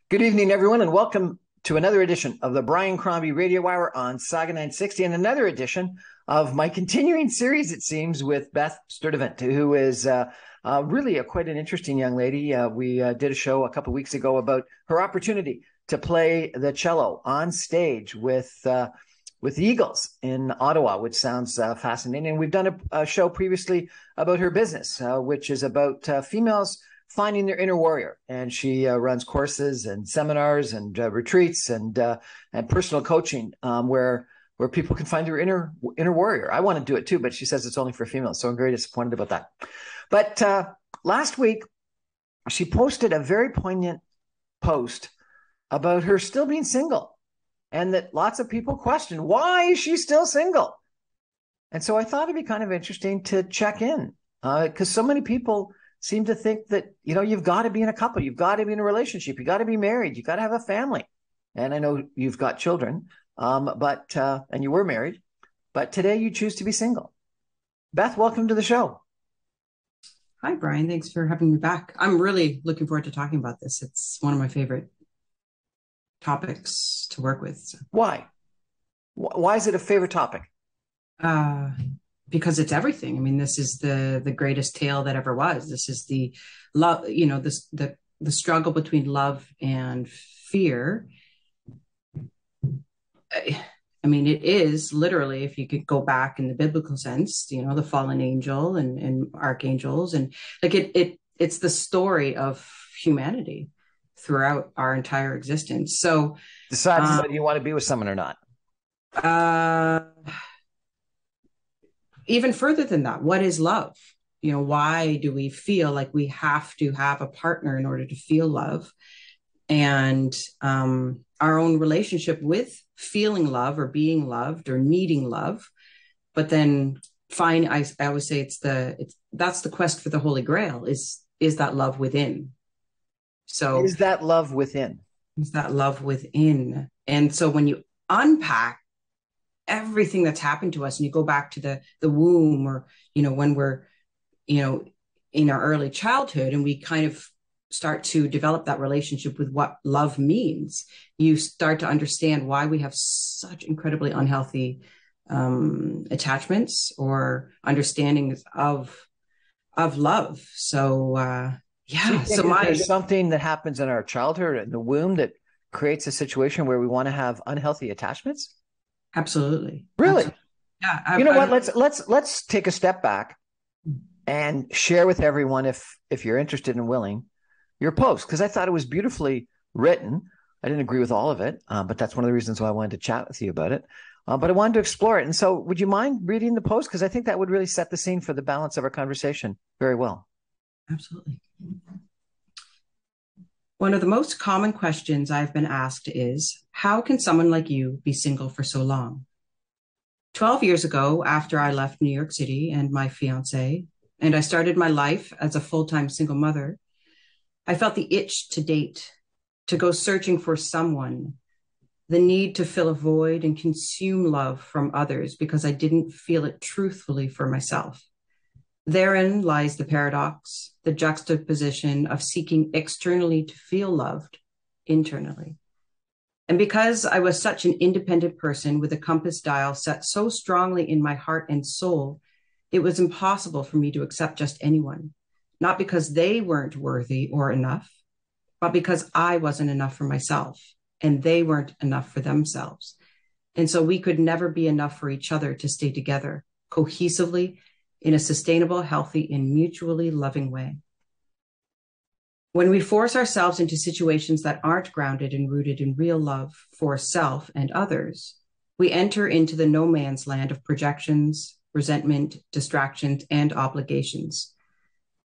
Good evening, everyone, and welcome to another edition of the Brian Crombie Radio Hour on Saga 960, and another edition of my continuing series, it seems, with Beth Sturdevant, who is really quite an interesting young lady. We did a show a couple of weeks ago about her opportunity to play the cello on stage with the Eagles in Ottawa, which sounds fascinating. And we've done a show previously about her business, which is about females finding their inner warrior, and she runs courses and seminars and retreats and personal coaching where people can find their inner warrior. I want to do it too, but she says it's only for females, so I'm very disappointed about that. But last week, she posted a very poignant post about her still being single, and that lots of people question, why is she still single? And so I thought it'd be kind of interesting to check in, because so many people seem to think that, you've got to be in a couple, you've got to be in a relationship, you got to be married, you got to have a family. And I know you've got children, and you were married, but today you choose to be single. Beth, welcome to the show. Hi, Brian. Thanks for having me back. I'm really looking forward to talking about this. It's one of my favorite topics to work with. So. Why? Why is it a favorite topic? Because it's everything. I mean, this is the greatest tale that ever was. This is the love, the struggle between love and fear. I mean, it is literally, if you could go back in the biblical sense, the fallen angel and archangels, and like it's the story of humanity throughout our entire existence. So decide whether you want to be with someone or not. Even further than that, what is love? Why do we feel like we have to have a partner in order to feel love? And our own relationship with feeling love or being loved or needing love. But then I always say that's the quest for the Holy Grail, is that love within. So is that love within? Is that love within? And so when you unpack everything that's happened to us, and you go back to the womb, or when we're in our early childhood, and we kind of start to develop that relationship with what love means, you start to understand why we have such incredibly unhealthy attachments or understandings of love. So there's something that happens in our childhood in the womb that creates a situation where we want to have unhealthy attachments. Absolutely. Really? Absolutely. Yeah. What? Let's take a step back and share with everyone, if you're interested and willing, your post, because I thought it was beautifully written. I didn't agree with all of it, but that's one of the reasons why I wanted to chat with you about it. But I wanted to explore it. And so would you mind reading the post? Because I think that would really set the scene for the balance of our conversation very well. Absolutely. One of the most common questions I've been asked is, how can someone like you be single for so long? 12 years ago, after I left New York City and my fiance, and I started my life as a full-time single mother, I felt the itch to date, to go searching for someone, the need to fill a void and consume love from others because I didn't feel it truthfully for myself. Therein lies the paradox, the juxtaposition of seeking externally to feel loved internally. And because I was such an independent person with a compass dial set so strongly in my heart and soul, it was impossible for me to accept just anyone, not because they weren't worthy or enough, but because I wasn't enough for myself and they weren't enough for themselves. And so we could never be enough for each other to stay together cohesively in a sustainable, healthy, and mutually loving way. When we force ourselves into situations that aren't grounded and rooted in real love for self and others, we enter into the no man's land of projections, resentment, distractions, and obligations.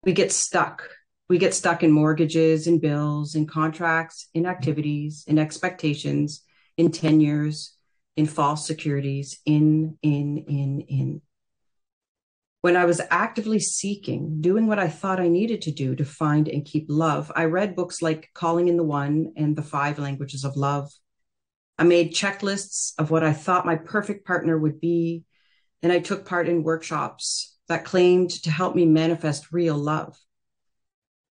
We get stuck. We get stuck in mortgages, in bills, in contracts, in activities, in expectations, in tenures, in false securities, in. When I was actively seeking, doing what I thought I needed to do to find and keep love, I read books like Calling in the One and The 5 Languages of Love. I made checklists of what I thought my perfect partner would be, and I took part in workshops that claimed to help me manifest real love.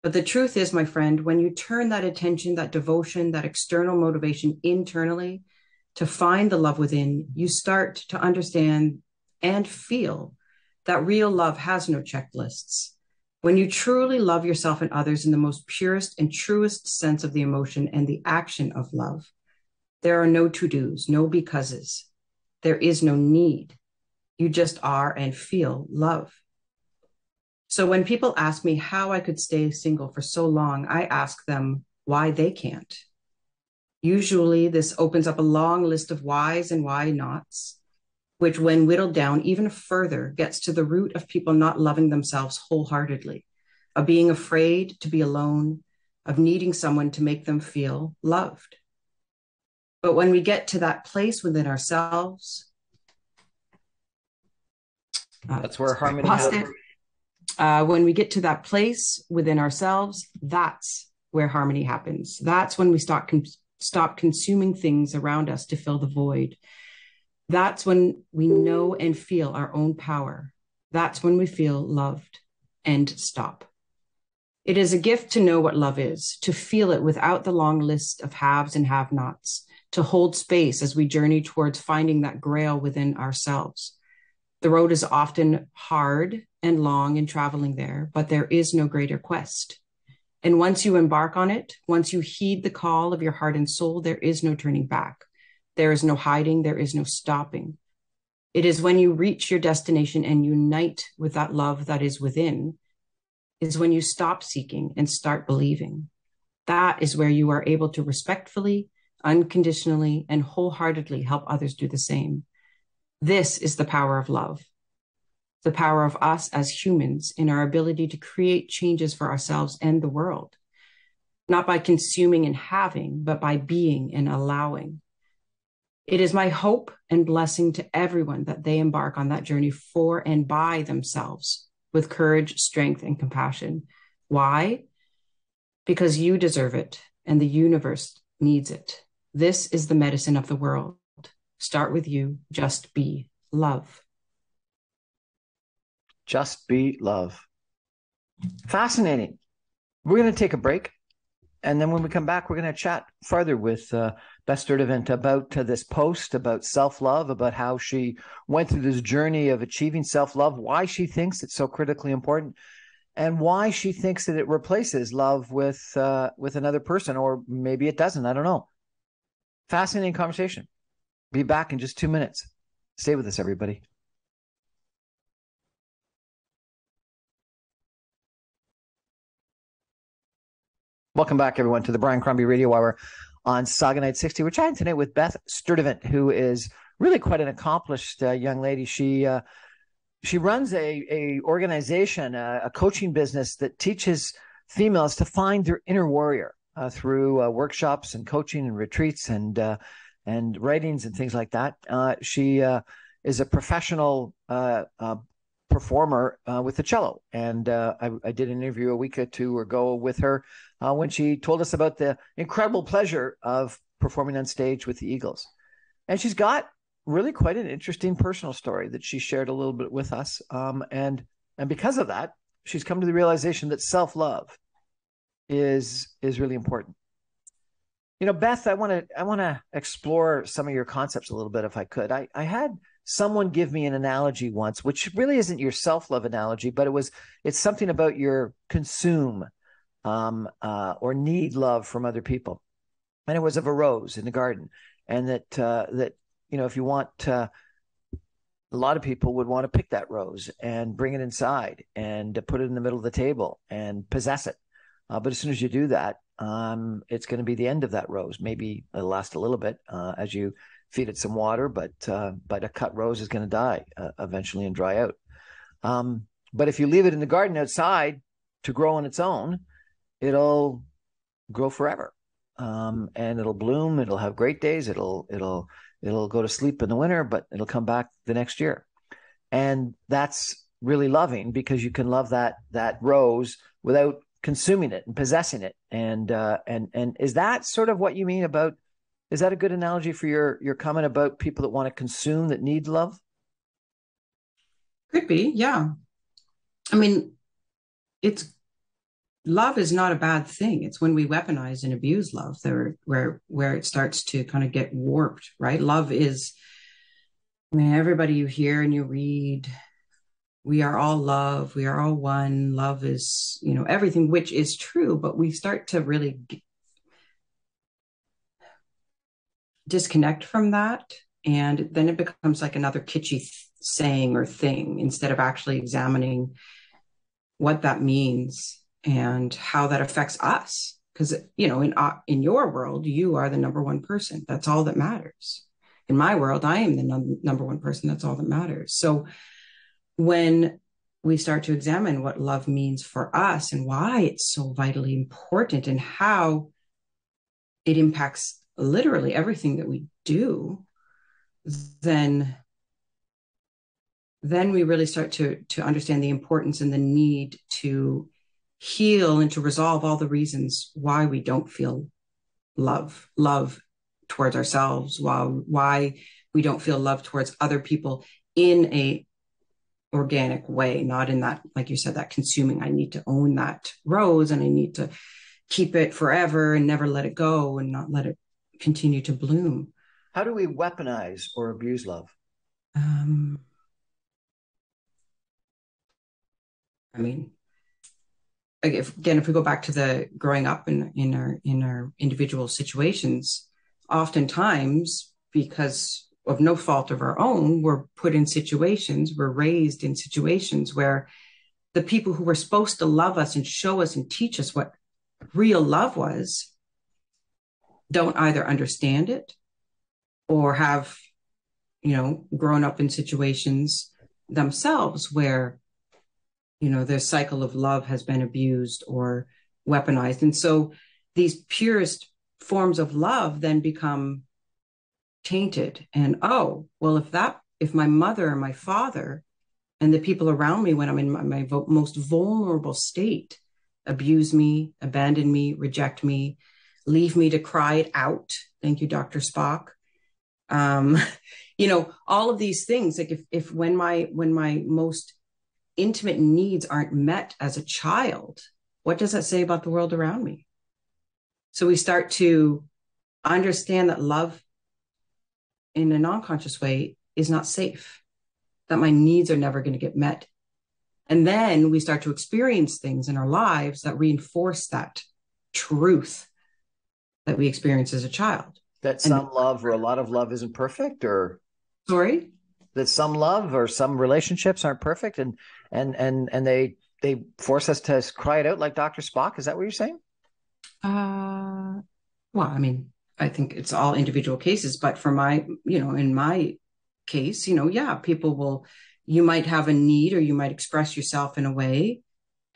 But the truth is, my friend, when you turn that attention, that devotion, that external motivation internally to find the love within, you start to understand and feel that real love has no checklists. When you truly love yourself and others in the most purest and truest sense of the emotion and the action of love, there are no to-dos, no becauses. There is no need. You just are and feel love. So when people ask me how I could stay single for so long, I ask them why they can't. Usually this opens up a long list of whys and why nots, which when whittled down even further gets to the root of people not loving themselves wholeheartedly, of being afraid to be alone, of needing someone to make them feel loved. But when we get to that place within ourselves, that's where harmony happens. When we get to that place within ourselves, that's where harmony happens. That's when we stop consuming things around us to fill the void. That's when we know and feel our own power. That's when we feel loved and stop. It is a gift to know what love is, to feel it without the long list of haves and have-nots, to hold space as we journey towards finding that grail within ourselves. The road is often hard and long in traveling there, but there is no greater quest. And once you embark on it, once you heed the call of your heart and soul, there is no turning back. There is no hiding. There is no stopping. It is when you reach your destination and unite with that love that is within, is when you stop seeking and start believing. That is where you are able to respectfully, unconditionally, and wholeheartedly help others do the same. This is the power of love, the power of us as humans in our ability to create changes for ourselves and the world, not by consuming and having, but by being and allowing. It is my hope and blessing to everyone that they embark on that journey for and by themselves with courage, strength, and compassion. Why? Because you deserve it and the universe needs it. This is the medicine of the world. Start with you. Just be love. Just be love. Fascinating. We're going to take a break. And then when we come back, we're going to chat further with Beth Sturdevant about this post, about self-love, about how she went through this journey of achieving self-love, why she thinks it's so critically important, and why she thinks that it replaces love with another person, or maybe it doesn't. I don't know. Fascinating conversation. Be back in just 2 minutes. Stay with us, everybody. Welcome back, everyone, to the Brian Crombie Radio Hour on Saga Night 60. We're chatting tonight with Beth Sturdevant, who is really quite an accomplished young lady. She runs a organization, a coaching business that teaches females to find their inner warrior through workshops and coaching and retreats and writings and things like that. She is a professional performer with the cello. And I did an interview a week or two ago with her when she told us about the incredible pleasure of performing on stage with the Eagles. And she's got really quite an interesting personal story that she shared a little bit with us. And because of that, she's come to the realization that self-love is really important. You know, Beth, I want to explore some of your concepts a little bit, if I could. I had someone give me an analogy once, which really isn't your self-love analogy, but it's something about your consume or need love from other people. And it was of a rose in the garden. And that you know, if you want, a lot of people would want to pick that rose and bring it inside and put it in the middle of the table and possess it. But as soon as you do that, it's going to be the end of that rose. Maybe it'll last a little bit as you feed it some water, but a cut rose is going to die eventually and dry out. But if you leave it in the garden outside to grow on its own, it'll grow forever, and it'll bloom. It'll have great days. It'll go to sleep in the winter, but it'll come back the next year. And that's really loving, because you can love that rose without consuming it and possessing it. And is that sort of what you mean about? Is that a good analogy for your comment about people that want to consume, that need love? Could be, yeah. I mean, it's love is not a bad thing. It's when we weaponize and abuse love there where it starts to kind of get warped, right? Love is, I mean, everybody you hear and you read, we are all love, we are all one. Love is, everything, which is true, but we start to really disconnect from that. And then it becomes like another kitschy saying or thing instead of actually examining what that means and how that affects us. Because, in your world, you are the number one person. That's all that matters. In my world, I am the number one person. That's all that matters. So when we start to examine what love means for us and why it's so vitally important and how it impacts literally everything that we do, then we really start to understand the importance and the need to heal and to resolve all the reasons why we don't feel love towards ourselves, why we don't feel love towards other people in a organic way, not in that, like you said, that consuming, I need to own that rose and I need to keep it forever and never let it go and not let it continue to bloom. How do we weaponize or abuse love? I mean, if we go back to the growing up in our individual situations, oftentimes because of no fault of our own, we're raised in situations where the people who were supposed to love us and show us and teach us what real love was don't either understand it or have, grown up in situations themselves where, their cycle of love has been abused or weaponized. And so these purest forms of love then become tainted. And, oh, well, if my mother or my father and the people around me when I'm in my most vulnerable state abuse me, abandon me, reject me, leave me to cry it out. Thank you, Dr. Spock. All of these things, like if when my most intimate needs aren't met as a child, what does that say about the world around me? So we start to understand that love in a non-conscious way is not safe, that my needs are never going to get met. And then we start to experience things in our lives that reinforce that truth that we experience as a child. That some love or a lot of love isn't perfect, or sorry? That some love or some relationships aren't perfect and they force us to cry it out like Dr. Spock. Is that what you're saying? Well, I mean, I think it's all individual cases, but for in my case, you might have a need or you might express yourself in a way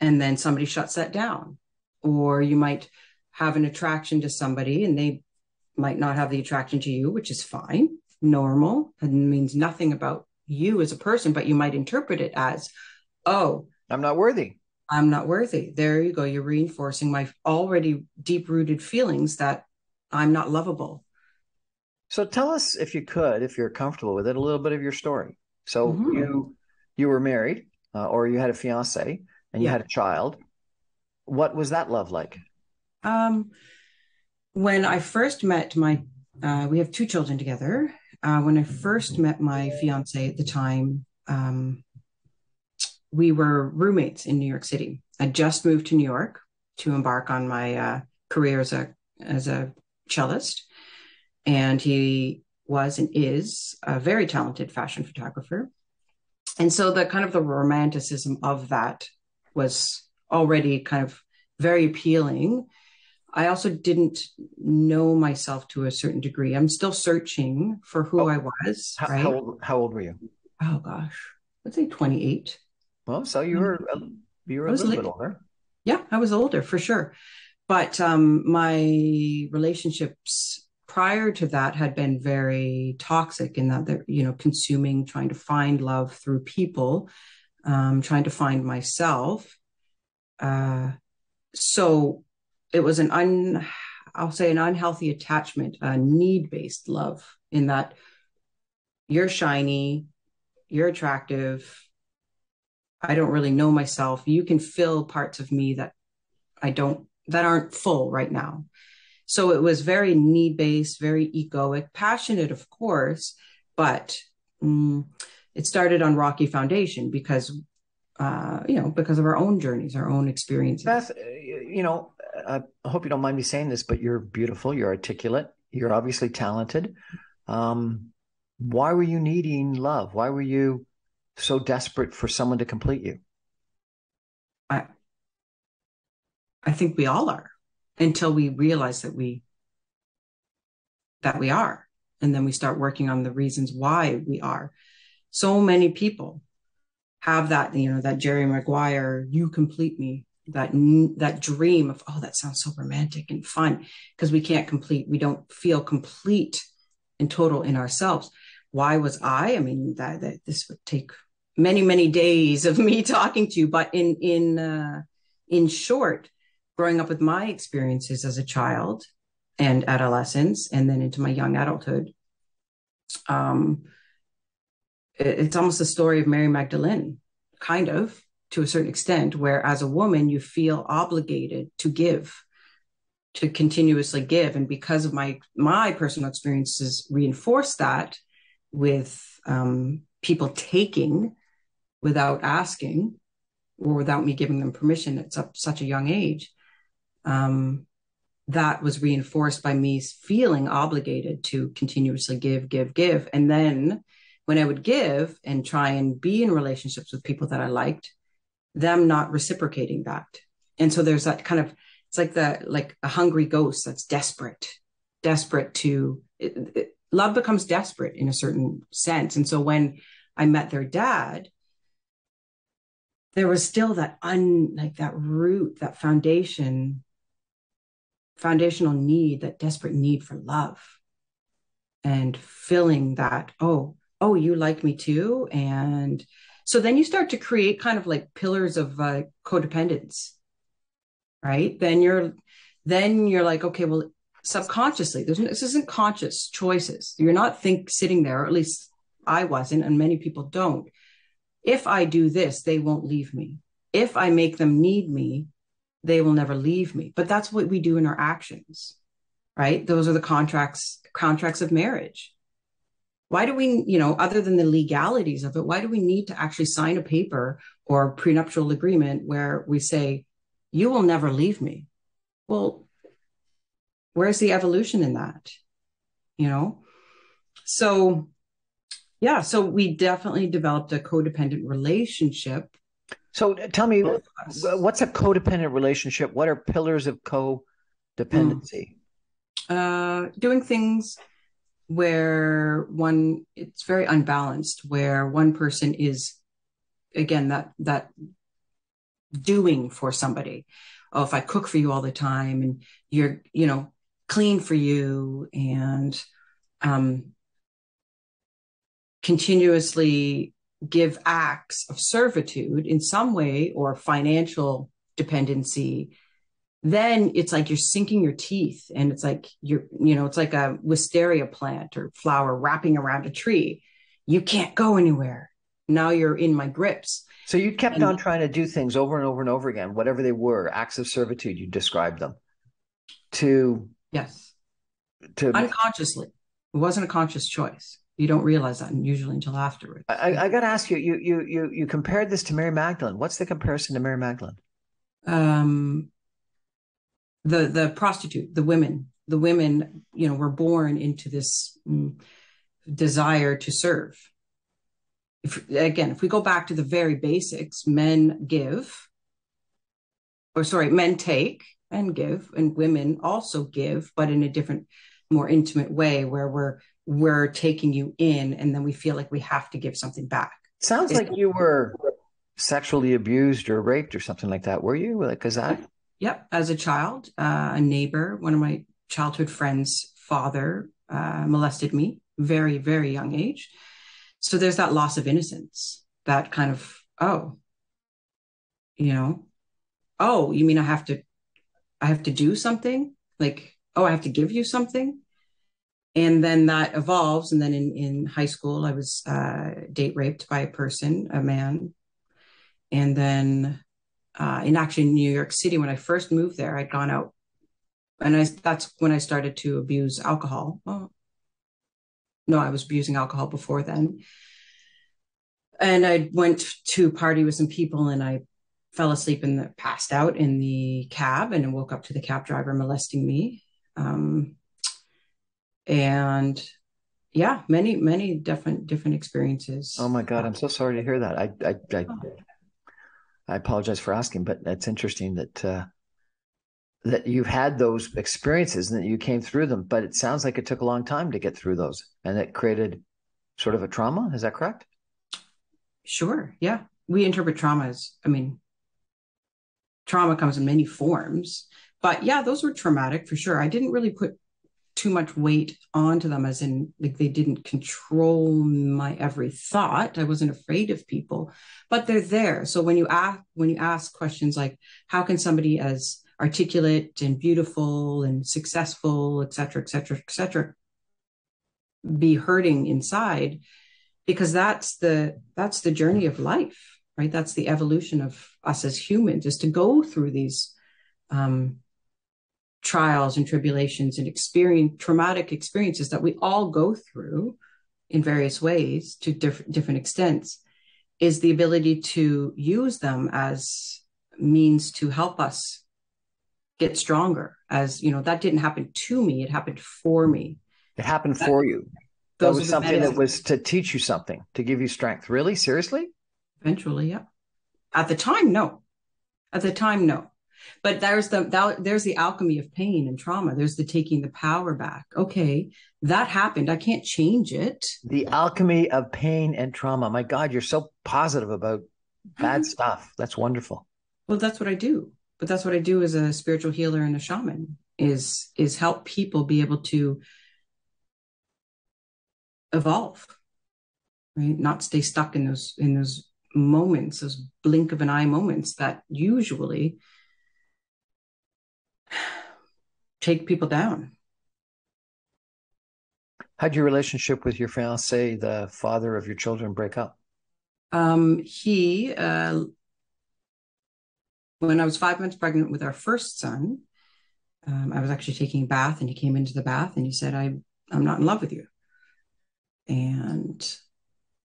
and then somebody shuts that down, or you might have an attraction to somebody and they might not have the attraction to you, which is fine, normal, and means nothing about you as a person, but you might interpret it as, oh, I'm not worthy. I'm not worthy. There you go. You're reinforcing my already deep-rooted feelings that I'm not lovable. So tell us, if you could, if you're comfortable with it, a little bit of your story. So you were married or you had a fiance and you had a child. What was that love like? When I first met we have two children together. When I first met my fiance at the time, we were roommates in New York City. I just moved to New York to embark on my career as a cellist. And he was and is a very talented fashion photographer. And so the kind of the romanticism of that was already kind of very appealing. I also didn't know myself to a certain degree. I'm still searching for who I was. Right? How old were you? Oh gosh, let's say 28. Well, so you were a little bit older. Yeah, I was older for sure. But my relationships prior to that had been very toxic in that they're, consuming, trying to find love through people, trying to find myself. So it was I'll say an unhealthy attachment, a need-based love in that you're shiny, you're attractive. I don't really know myself. You can fill parts of me that that aren't full right now. So it was very need-based, very egoic, passionate, of course, but it started on rocky foundation because because of our own journeys, our own experiences. Beth, I hope you don't mind me saying this, but you're beautiful, you're articulate, you're obviously talented. Why were you needing love? Why were you so desperate for someone to complete you? I think we all are, until we realize that we are. And then we start working on the reasons why we are. So many people have that, that Jerry Maguire, you complete me, that dream of, oh, that sounds so romantic and fun, because we don't feel complete and total in ourselves. Why was I mean, that this would take many, many days of me talking to you, but in short, growing up with my experiences as a child and adolescence, and then into my young adulthood, it's almost the story of Mary Magdalene, kind of, to a certain extent, where as a woman, you feel obligated to give, to continuously give. And because of my personal experiences reinforce that with people taking without asking or without me giving them permission at such a young age, that was reinforced by me feeling obligated to continuously give. And then when I would give and try and be in relationships with people that I liked, them not reciprocating that. And so there's that kind of, it's like a hungry ghost that's desperate to, love becomes desperate in a certain sense. And so when I met their dad, there was still that that root, that foundational need, that desperate need for love, and filling that, oh, you like me too. And so then you start to create kind of like pillars of codependence, right? Then you're like, okay, well, subconsciously, this isn't conscious choices. You're not sitting there, or at least I wasn't, and many people don't. If I do this, they won't leave me. If I make them need me, they will never leave me. But that's what we do in our actions, right? Those are the contracts of marriage. Why do we, other than the legalities of it, why do we need to actually sign a paper or a prenuptial agreement where we say, you will never leave me? Well, where's the evolution in that? So yeah, so we definitely developed a codependent relationship. So tell me, what's a codependent relationship? What are pillars of codependency? Doing things where it's very unbalanced, where one person is, again, that doing for somebody. Oh, if I cook for you all the time and you're, clean for you, and continuously give acts of servitude in some way, or financial dependency, then it's like you're sinking your teeth, and it's like it's like a wisteria plant or flower wrapping around a tree. You can't go anywhere. Now you're in my grips. So you kept on trying to do things over and over and over again, whatever they were, acts of servitude, you described them. Yes. Unconsciously. It wasn't a conscious choice. You don't realize that usually until afterwards. I got to ask you, you compared this to Mary Magdalene. What's the comparison to Mary Magdalene? The prostitute, the women, were born into this desire to serve. If we go back to the very basics, men take and give, and women also give, but in a different, more intimate way, where we're taking you in, and then we feel like we have to give something back. Sounds like you were sexually abused or raped or something like that. Were you? Like, is that? Yep. As a child, a neighbor, one of my childhood friends' father, molested me, very, very young age. So there's that loss of innocence, that kind of, you mean I have to do something? Like, I have to give you something? And then that evolves. And then in high school, I was date raped by a man. And then in actually New York City, when I first moved there, I'd gone out, and that's when I started to abuse alcohol. Oh, no, I was abusing alcohol before then. And I went to party with some people, and I fell asleep and passed out in the cab, and woke up to the cab driver molesting me. And yeah, many different experiences. Oh my God, I'm so sorry to hear that. I apologize for asking, but it's interesting that you've had those experiences and that you came through them. But it sounds like it took a long time to get through those, and it created sort of a trauma. Is that correct? Sure. Yeah. We interpret trauma as, trauma comes in many forms, but yeah, those were traumatic for sure. I didn't really put too much weight onto them, as in, like, they didn't control my every thought. I wasn't afraid of people, but they're there. So when you ask questions like, how can somebody as articulate and beautiful and successful, et cetera, et cetera, et cetera, be hurting inside? Because that's the journey of life, right? That's the evolution of us as humans, is to go through these trials and tribulations and traumatic experiences that we all go through in various ways to different extents, is the ability to use them as means to help us get stronger. As you know, that didn't happen to me, it happened for me. It happened for you. That was something that was to teach you something, to give you strength. Really? Seriously? Eventually, yeah. At the time, no. But there's the alchemy of pain and trauma. There's the taking the power back. Okay, that happened. I can't change it. The alchemy of pain and trauma. My God, you're so positive about bad stuff. That's wonderful. Well, that's what I do. But that's what I do as a spiritual healer and a shaman, is help people be able to evolve, right? Not stay stuck in those moments, those blink of an eye moments that usually take people down. How'd your relationship with your fiancé, the father of your children, break up? He, when I was 5 months pregnant with our first son, I was actually taking a bath, and he came into the bath and he said, I'm not in love with you. And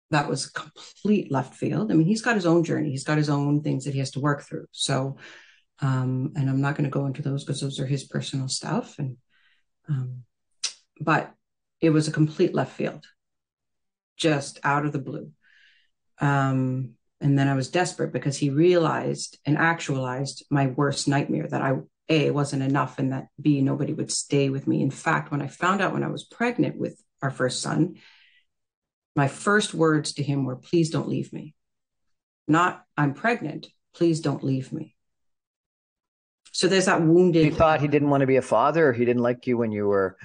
that was complete left field. I mean, he's got his own journey. He's got his own things that he has to work through. So, and I'm not going to go into those because those are his personal stuff. And, but it was a complete left field, just out of the blue. And then I was desperate because he realized and actualized my worst nightmare, that A, wasn't enough, and that B, nobody would stay with me. In fact, when I found out when I was pregnant with our first son, my first words to him were, please don't leave me. Not, I'm pregnant, please don't leave me. So there's that wounded. You thought he didn't want to be a father, or he didn't like you when you were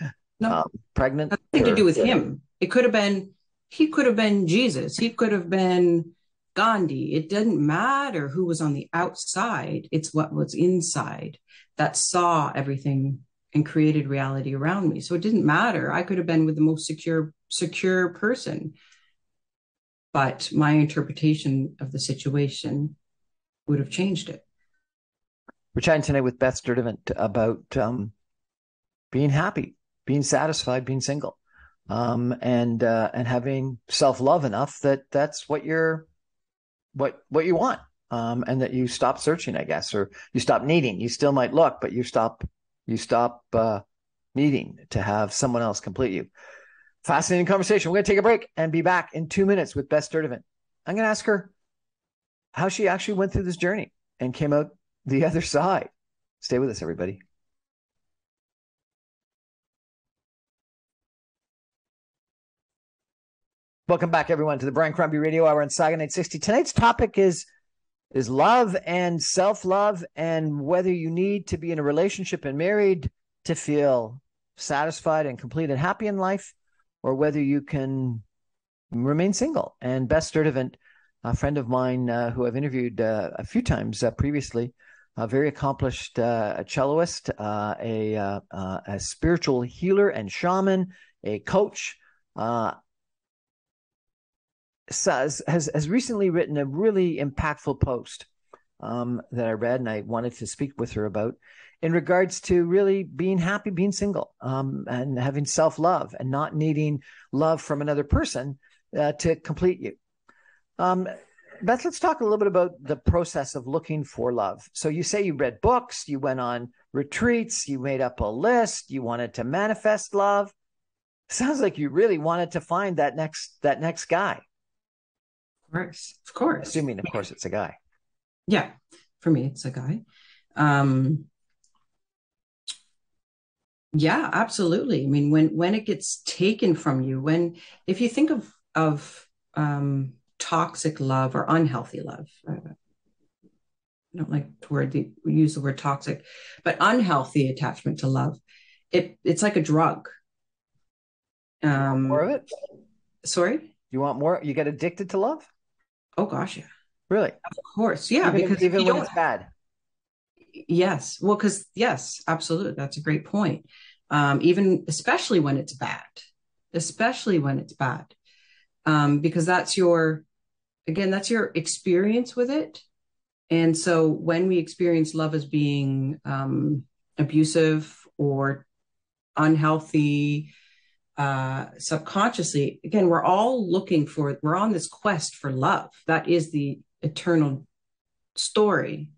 pregnant? Nothing to do with him. He could have been Jesus. He could have been Gandhi. It didn't matter who was on the outside. It's what was inside that saw everything and created reality around me. So it didn't matter. I could have been with the most secure person, but my interpretation of the situation would have changed it. We're chatting tonight with Beth Sturdevant about being happy, being satisfied, being single, and having self-love enough that that's what you want, and that you stop searching, I guess, or you stop needing. You still might look, but you stop needing to have someone else complete you. Fascinating conversation. We're going to take a break and be back in 2 minutes with Beth Sturdevant. I'm going to ask her how she actually went through this journey and came out the other side. Stay with us, everybody. Welcome back, everyone, to the Brian Crombie Radio Hour on Saga 960. Tonight's topic is love and self-love, and whether you need to be in a relationship and married to feel satisfied and complete and happy in life, or whether you can remain single. And Beth Sturdevant, a friend of mine who I've interviewed a few times previously, a very accomplished celloist, a spiritual healer and shaman, a coach, has recently written a really impactful post that I read and I wanted to speak with her about in regards to really being happy, being single, and having self-love and not needing love from another person to complete you. Beth, let's talk a little bit about the process of looking for love. So you say you read books, you went on retreats, you made up a list, you wanted to manifest love. Sounds like you really wanted to find that next guy. Of course. Assuming, of course, it's a guy. Yeah, for me, it's a guy. Yeah, absolutely. I mean, when it gets taken from you, if you think of toxic love or unhealthy love, I don't like to use the word toxic, but unhealthy attachment to love, it's like a drug. More of it? Sorry? You want more? You get addicted to love? Oh gosh, yeah. Really? Of course, yeah. Because even when it's bad. Yes. Well, yes, absolutely. That's a great point. Especially when it's bad, because that's your experience with it. And so when we experience love as being abusive or unhealthy, subconsciously, again, we're on this quest for love. That is the eternal story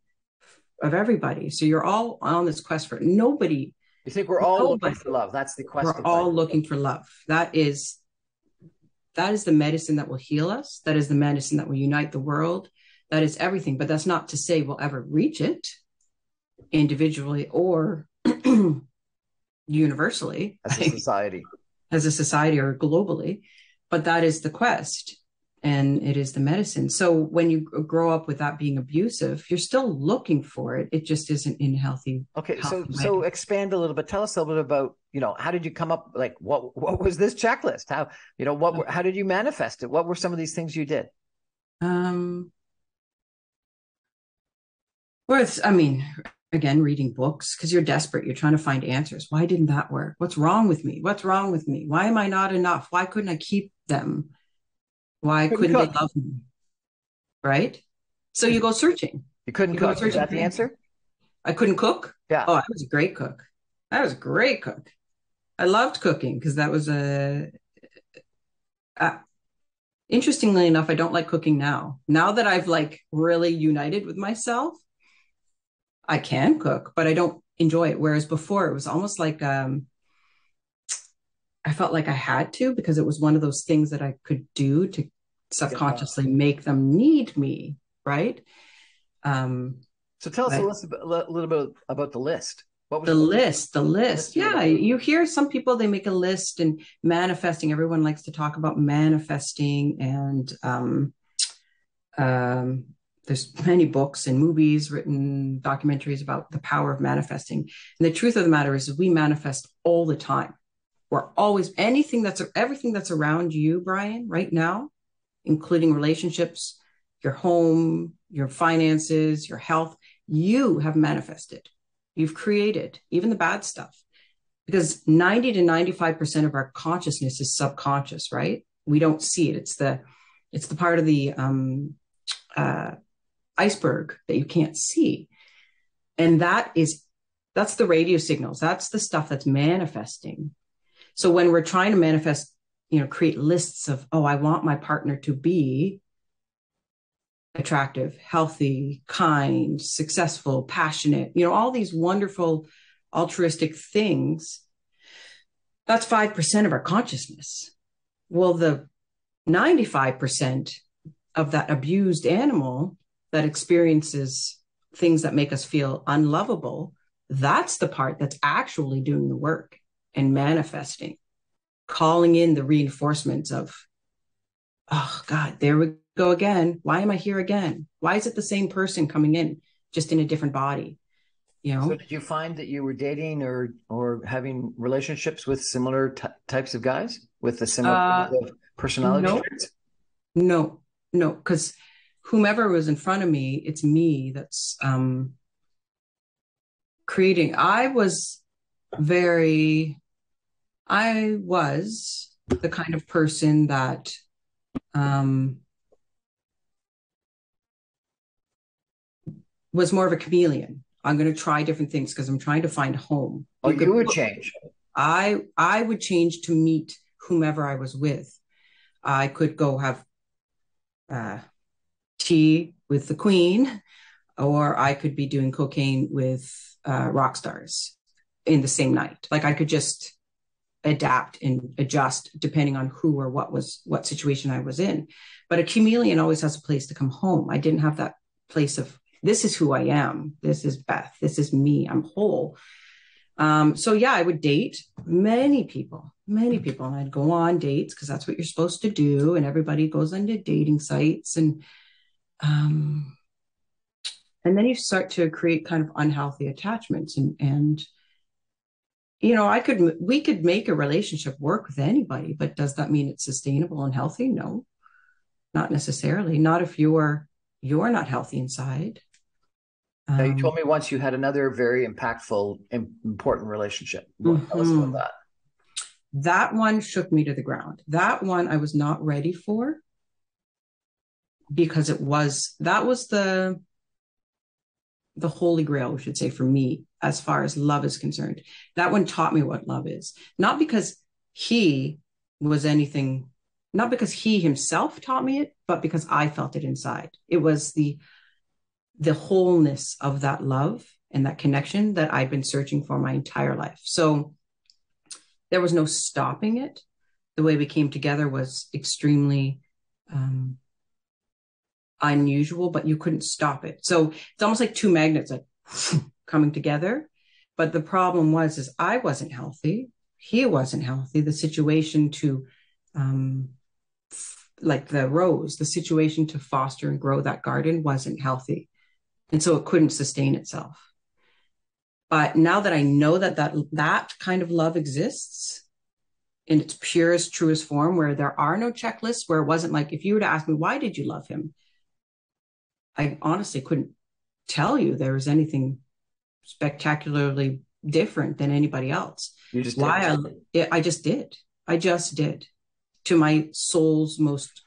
of everybody. So you're all on this quest for nobody. You think we're all looking for love? That's the quest. We're all looking for love. That is the medicine that will heal us. That is the medicine that will unite the world. That is everything. But that's not to say we'll ever reach it individually or universally. As a society or globally. But that is the quest. And it is the medicine. So when you grow up with that being abusive, you're still looking for it. It just isn't in healthy. Okay. So expand a little bit. Tell us a little bit about, how did you come up? Like, what was this checklist? How did you manifest it? What were some of these things you did? Again, reading books, because you're desperate. You're trying to find answers. Why didn't that work? What's wrong with me? Why am I not enough? Why couldn't I keep them? Why couldn't they love me? Right? So you go searching. You couldn't cook. Is that the answer? I couldn't cook? Yeah. Oh, I was a great cook. I loved cooking because that was interestingly enough, I don't like cooking now. Now that I've really united with myself, I can cook, but I don't enjoy it. Whereas before it was almost like I felt like I had to, because it was one of those things that I could do to subconsciously make them need me, right? So tell us a little bit about the list. What was the list? Yeah, you hear some people, they make a list and manifesting. Everyone likes to talk about manifesting, and there's many books and movies, written documentaries about the power of manifesting. And the truth of the matter is we manifest all the time. We're always, everything that's around you, Brian, right now, including relationships, your home, your finances, your health, you have manifested. You've created even the bad stuff, because 90 to 95% of our consciousness is subconscious, right? We don't see it. It's the part of the iceberg that you can't see. And that's the radio signals. That's the stuff that's manifesting. So when we're trying to manifest, create lists of, I want my partner to be attractive, healthy, kind, successful, passionate, all these wonderful altruistic things, that's 5% of our consciousness. Well, the 95% of that abused animal that experiences things that make us feel unlovable, that's the part that's actually doing the work and manifesting, calling in the reinforcements of, oh God, there we go again. Why am I here again? Why is it the same person coming in, just in a different body? So did you find that you were dating or having relationships with similar types of guys with the similar personality traits? No, because whomever was in front of me, it's me that's creating. I was the kind of person that was more of a chameleon. I'm going to try different things because I'm trying to find home. Oh, you would change. I would change to meet whomever I was with. I could go have tea with the queen, or I could be doing cocaine with rock stars in the same night. Like I could just adapt and adjust depending on who or what situation I was in. But a chameleon always has a place to come home. I didn't have that place of, this is who I am. This is Beth. This is me. I'm whole. So yeah, I would date many people, and I'd go on dates because that's what you're supposed to do. And everybody goes onto dating sites, and then you start to create kind of unhealthy attachments, and you know, we could make a relationship work with anybody, but does that mean it's sustainable and healthy? No, not necessarily. Not if you're not healthy inside. Now, you told me once you had another very impactful, important relationship. Tell us about that. That one shook me to the ground. That one I was not ready for, because that was the holy grail, we should say, for me, as far as love is concerned. That one taught me what love is. Not because he was anything, not because he himself taught me it, but because I felt it inside. It was the wholeness of that love and that connection that I've been searching for my entire life. So there was no stopping it. The way we came together was extremely unusual, but you couldn't stop it. So it's almost like two magnets like coming together. But the problem is I wasn't healthy. He wasn't healthy. The situation to like the rose, the situation to foster and grow that garden wasn't healthy. And so it couldn't sustain itself. But now that I know that kind of love exists in its purest, truest form, where there are no checklists, where it wasn't like, if you were to ask me, why did you love him? I honestly couldn't tell you there was anything spectacularly different than anybody else. You just did. I just did. I just did, to my soul's most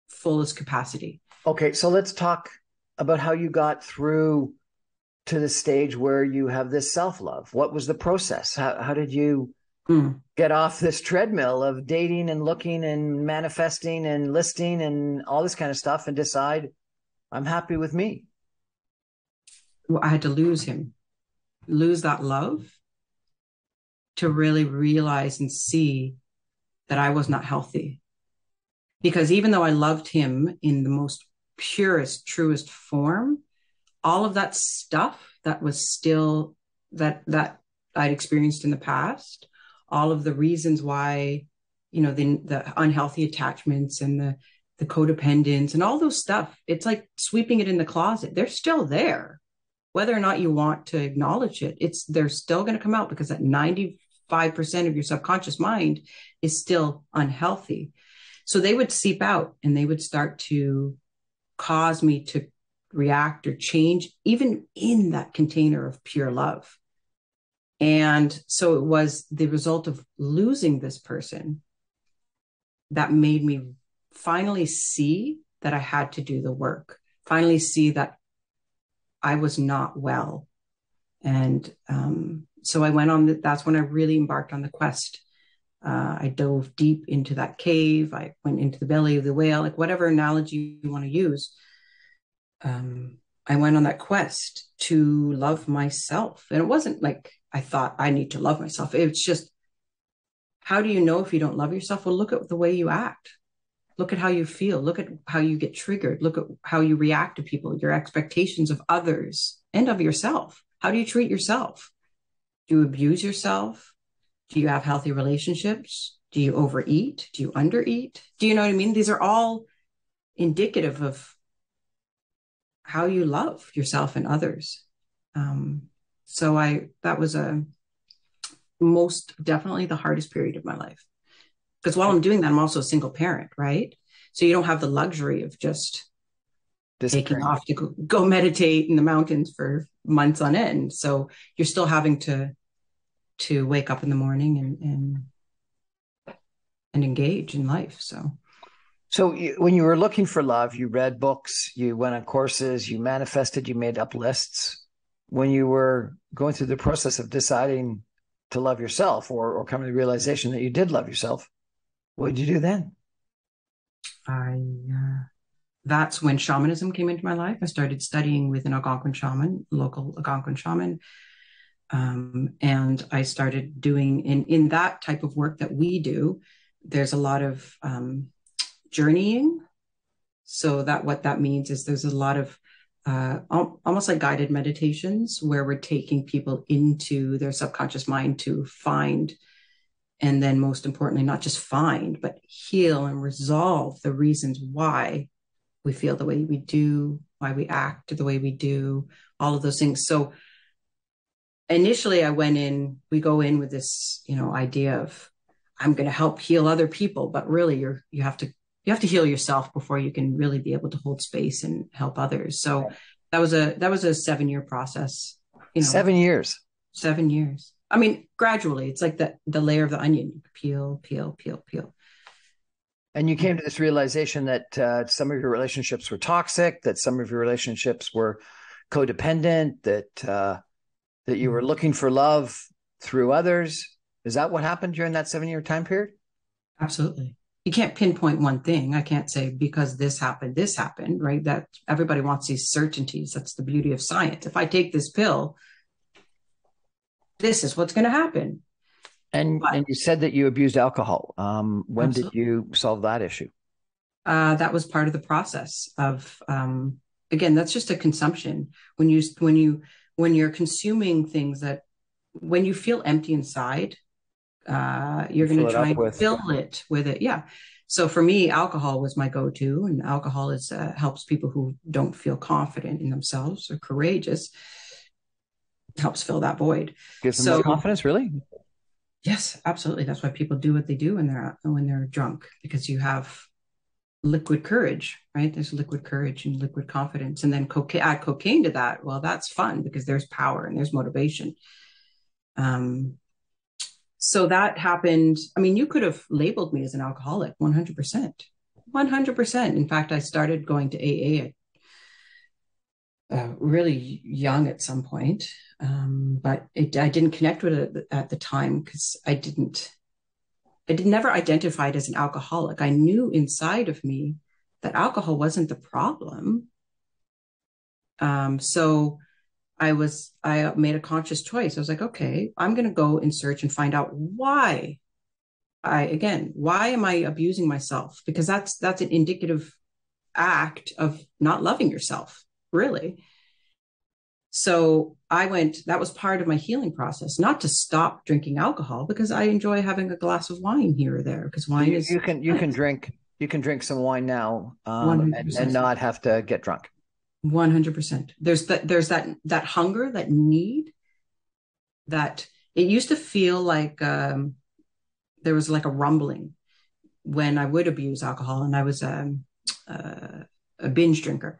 fullest capacity. Okay, so let's talk about how you got through to the stage where you have this self-love. What was the process? How did you get off this treadmill of dating and looking and manifesting and listing and all this kind of stuff and decide, I'm happy with me? Well, I had to lose that love, to really realize and see that I was not healthy. Because even though I loved him in the most purest, truest form, all of that stuff that was still that I'd experienced in the past, all of the reasons why, you know, the unhealthy attachments and the codependence and all those stuff, it's like sweeping it in the closet. They're still there. Whether or not you want to acknowledge it, they're still going to come out, because that 95% of your subconscious mind is still unhealthy. So they would seep out, and they would start to cause me to react or change, even in that container of pure love. And so it was the result of losing this person that made me finally see that I had to do the work, finally see that I was not well. And so I went on, that's when I really embarked on the quest. I dove deep into that cave. I went into the belly of the whale, like whatever analogy you want to use. I went on that quest to love myself. And it wasn't like I thought I need to love myself. It's just, how do you know if you don't love yourself? Well, look at the way you act. Look at how you feel. Look at how you get triggered. Look at how you react to people, your expectations of others and of yourself. How do you treat yourself? Do you abuse yourself? Do you have healthy relationships? Do you overeat? Do you undereat? Do you know what I mean? These are all indicative of how you love yourself and others. So that was most definitely the hardest period of my life. Because while I'm doing that, I'm also a single parent, right? So you don't have the luxury of just taking off to go meditate in the mountains for months on end. So you're still having to wake up in the morning and engage in life. So So when you were looking for love, you read books, you went on courses, you manifested, you made up lists. When you were going through the process of deciding to love yourself or coming to the realization that you did love yourself, what did you do then? I That's when shamanism came into my life. I started studying with an Algonquin shaman, local Algonquin shaman. And I started doing in that type of work that we do, there's a lot of journeying. So that what that means is there's a lot of almost like guided meditations where we're taking people into their subconscious mind to find, and then most importantly, not just find, but heal and resolve the reasons why we feel the way we do, why we act the way we do, all of those things. So initially we go in with this, idea of I'm going to help heal other people, but really you have to heal yourself before you can really be able to hold space and help others. So that was a 7-year process, 7 years. 7 years. I mean, gradually, it's like the layer of the onion, peel. And you came to this realization that some of your relationships were toxic, that some of your relationships were codependent, that you were looking for love through others. Is that what happened during that 7-year time period? Absolutely. You can't pinpoint one thing. I can't say because this happened, right? That everybody wants these certainties. That's the beauty of science. If I take this pill, this is what's going to happen. And you said that you abused alcohol. When Absolutely. did you solve that issue? That was part of the process of, again, that's just a consumption. When you're consuming things that, when you feel empty inside, you're going to try and fill it with it. Yeah. So for me, alcohol was my go-to, and alcohol helps people who don't feel confident in themselves or courageous, helps fill that void. Gives them more confidence, really? Yes, absolutely. That's why people do what they do when they're drunk, because you have liquid courage, right? There's liquid courage and liquid confidence. And then add cocaine to that. Well, that's fun because there's power and there's motivation. So that happened. I mean, you could have labeled me as an alcoholic 100%. 100%. In fact, I started going to AA really young at some point. But I didn't connect with it at the time because I never identified as an alcoholic. I knew inside of me that alcohol wasn't the problem. So I made a conscious choice. I was like, okay, I'm going to go and search and find out why am I abusing myself? Because that's an indicative act of not loving yourself, really. So that was part of my healing process, not to stop drinking alcohol, because I enjoy having a glass of wine here or there, because wine is. You can drink some wine now, and not have to get drunk. 100%. There's that hunger, that need, that it used to feel like there was like a rumbling when I would abuse alcohol, and I was a binge drinker.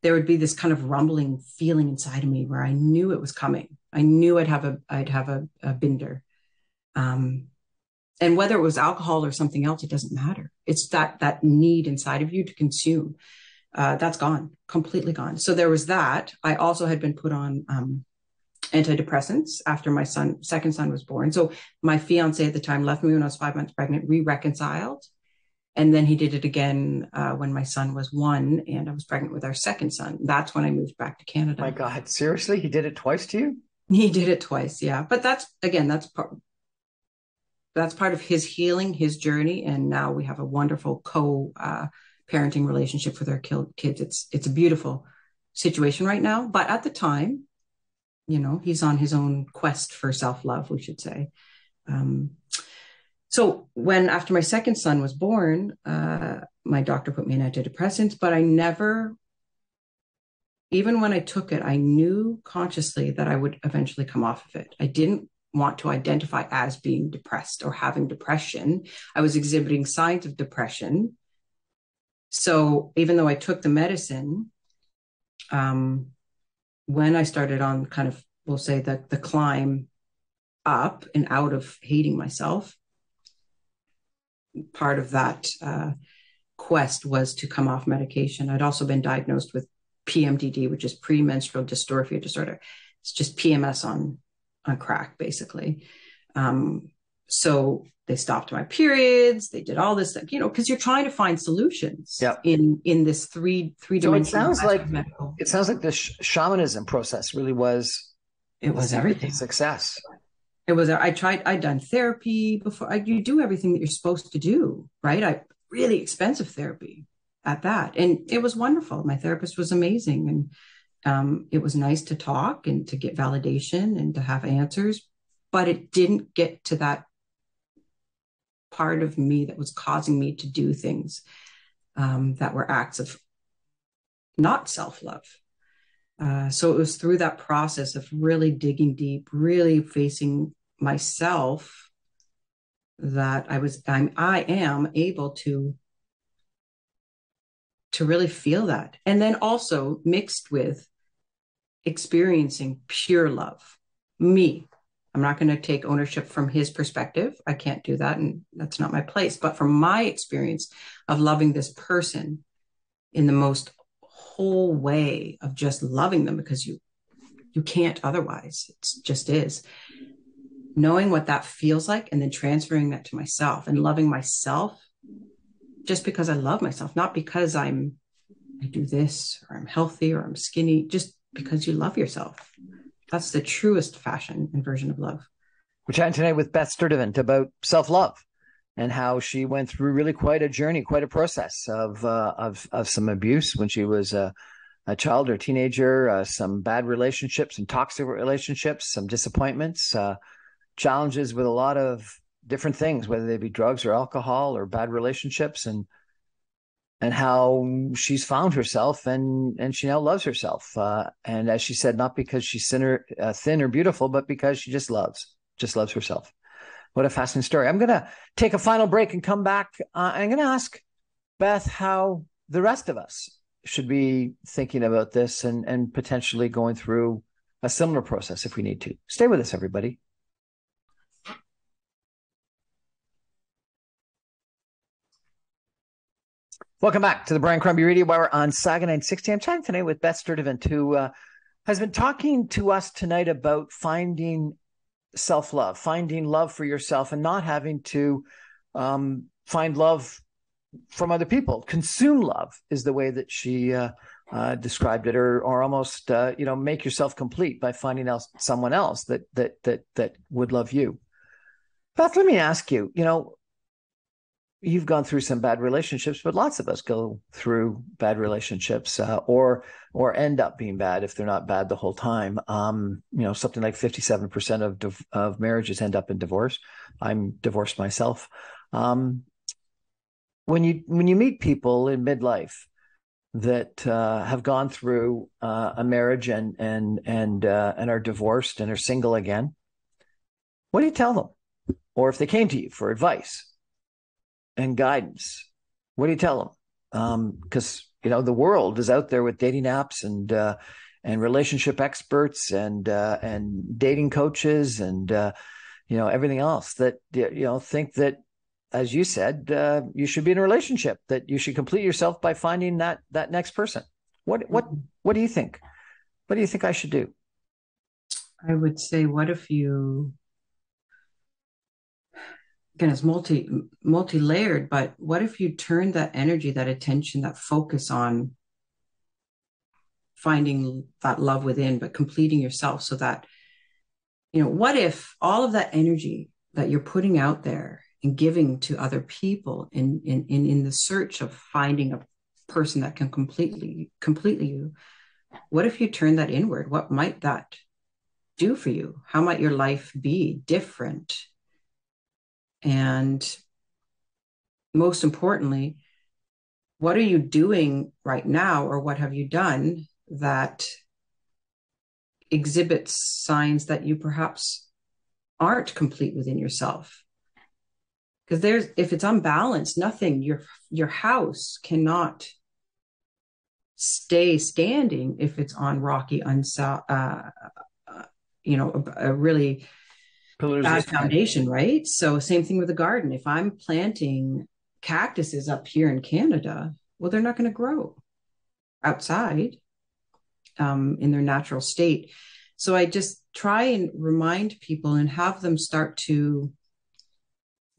There would be this kind of rumbling feeling inside of me where I knew it was coming. I knew I'd have a binder. And whether it was alcohol or something else, it doesn't matter. It's that need inside of you to consume. That's gone, completely gone. So there was that. I also had been put on antidepressants after my second son was born. So my fiance at the time left me when I was 5 months pregnant. We reconciled. And then he did it again when my son was 1 and I was pregnant with our second son. That's when I moved back to Canada. My God, seriously? He did it twice to you? He did it twice, yeah. But that's part of his healing, his journey. And now we have a wonderful parenting relationship with our kids. It's a beautiful situation right now. But at the time, he's on his own quest for self-love, we should say. So after my second son was born, my doctor put me on antidepressants, but even when I took it, I knew consciously that I would eventually come off of it. I didn't want to identify as being depressed or having depression. I was exhibiting signs of depression. So even though I took the medicine, when I started on kind of, we'll say that the climb up and out of hating myself, part of that quest was to come off medication. I'd also been diagnosed with Pmdd, which is premenstrual dysphormia disorder. It's just PMS on crack, basically. So they stopped my periods. They did all this stuff, because you're trying to find solutions in this three-dimensional. So it sounds like the shamanism process really was. It was everything. Success. It was. I'd done therapy before. You do everything that you're supposed to do, right? Really expensive therapy at that, and it was wonderful. My therapist was amazing, and it was nice to talk and to get validation and to have answers, but it didn't get to that part of me that was causing me to do things that were acts of not self-love. So it was through that process of really digging deep, really facing myself, that I am able to really feel that. And then also mixed with experiencing pure love. Me. I'm not going to take ownership from his perspective. I can't do that, and that's not my place. But from my experience of loving this person in the most whole way of just loving them, because you can't otherwise. It just is. Knowing what that feels like and then transferring that to myself and loving myself just because I love myself, not because I do this or I'm healthy or I'm skinny, just because you love yourself. That's the truest fashion and version of love. We're chatting tonight with Beth Sturdevant about self-love and how she went through really quite a journey, quite a process of some abuse when she was a child or teenager, some bad relationships and toxic relationships, some disappointments, challenges with a lot of different things, whether they be drugs or alcohol or bad relationships, and how she's found herself and she now loves herself. And as she said, not because she's thin or beautiful, but because she just loves herself. What a fascinating story. I'm going to take a final break and come back. I'm going to ask Beth how the rest of us should be thinking about this and potentially going through a similar process if we need to. Stay with us, everybody. Welcome back to the Brian Crombie Radio Hour on Saga 960. I'm chatting tonight with Beth Sturdevant, who has been talking to us tonight about finding self-love, finding love for yourself, and not having to find love from other people. Consume love is the way that she described it, or almost make yourself complete by finding someone else that would love you. Beth, let me ask you. You've gone through some bad relationships, but lots of us go through bad relationships, or end up being bad if they're not bad the whole time. Something like 57% of marriages end up in divorce. I'm divorced myself. When you meet people in midlife that have gone through a marriage and are divorced and are single again, what do you tell them? Or if they came to you for advice and guidance, what do you tell them? Because the world is out there with dating apps and relationship experts and dating coaches and everything else that think that, as you said, you should be in a relationship, that you should complete yourself by finding that next person. What do you think? What do you think I should do? I would say, what if you, again, it's multi-layered, but what if you turn that energy, that attention, that focus on finding that love within, but completing yourself, so that, what if all of that energy that you're putting out there and giving to other people in the search of finding a person that can completely you, what if you turn that inward? What might that do for you? How might your life be different? And most importantly, what are you doing right now, or what have you done that exhibits signs that you perhaps aren't complete within yourself? Because if it's unbalanced, nothing, your house cannot stay standing if it's on rocky, a really bad foundation, right? So same thing with the garden. If I'm planting cactuses up here in Canada, well, they're not going to grow outside in their natural state. So I just try and remind people and have them start to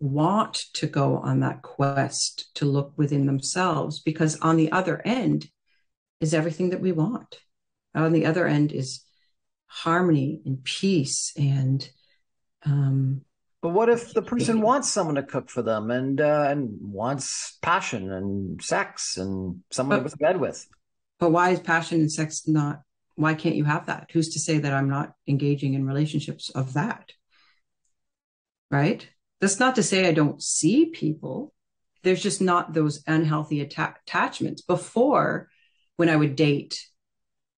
want to go on that quest to look within themselves, because on the other end is everything that we want. On the other end is harmony and peace and but what if the person wants someone to cook for them and wants passion and sex and someone to go to bed with? But why is passion and sex not? Why can't you have that? Who's to say that I'm not engaging in relationships of that? Right? That's not to say I don't see people. There's just not those unhealthy attachments. Before, when I would date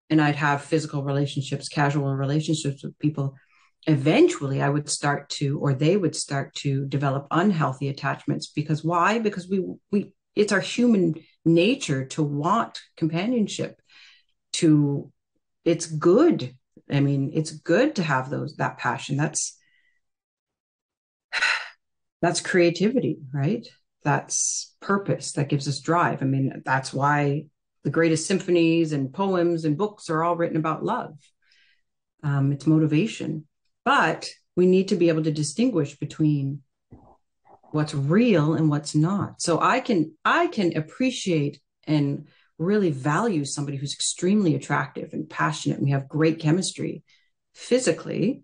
and I'd have physical relationships, casual relationships with people, eventually I would start to, or they would start to develop unhealthy attachments. Because why? Because we it's our human nature to want companionship. It's good. I mean, it's good to have that passion. That's creativity, right? That's purpose. That gives us drive. I mean, that's why the greatest symphonies and poems and books are all written about love. It's motivation. But we need to be able to distinguish between what's real and what's not. So I can appreciate and really value somebody who's extremely attractive and passionate, and we have great chemistry physically,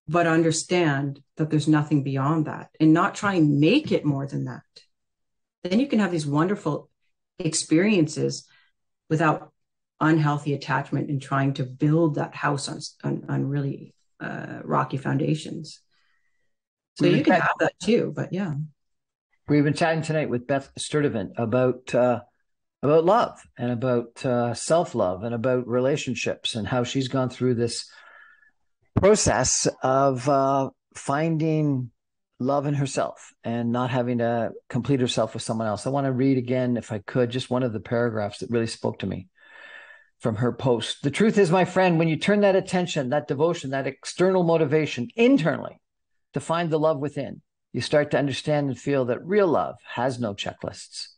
but understand that there's nothing beyond that and not try and make it more than that. Then you can have these wonderful experiences without unhealthy attachment and trying to build that house on really rocky foundations. So you can have that too, but yeah. We've been chatting tonight with Beth Sturdevant about love and about self-love and about relationships and how she's gone through this process of finding love in herself and not having to complete herself with someone else. I want to read again, if I could, just one of the paragraphs that really spoke to me from her post. The truth is, my friend, when you turn that attention, that devotion, that external motivation internally to find the love within, you start to understand and feel that real love has no checklists.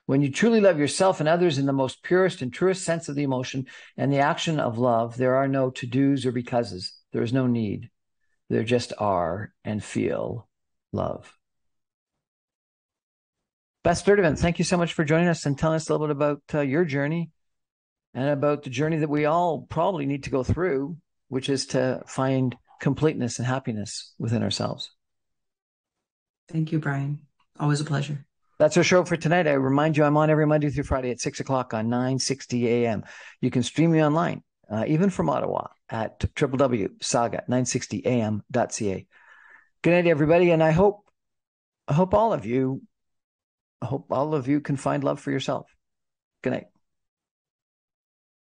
When you truly love yourself and others in the most purest and truest sense of the emotion and the action of love, there are no to-dos or becauses. There is no need. There just are and feel love. Beth Sturdevant, thank you so much for joining us and telling us a little bit about your journey and about the journey that we all probably need to go through, which is to find completeness and happiness within ourselves. Thank you, Brian. Always a pleasure. That's our show for tonight. I remind you, I'm on every Monday through Friday at 6 o'clock on 960 AM. You can stream me online, even from Ottawa, at www.saga960am.ca. Good night, everybody, and I hope all of you can find love for yourself. Good night.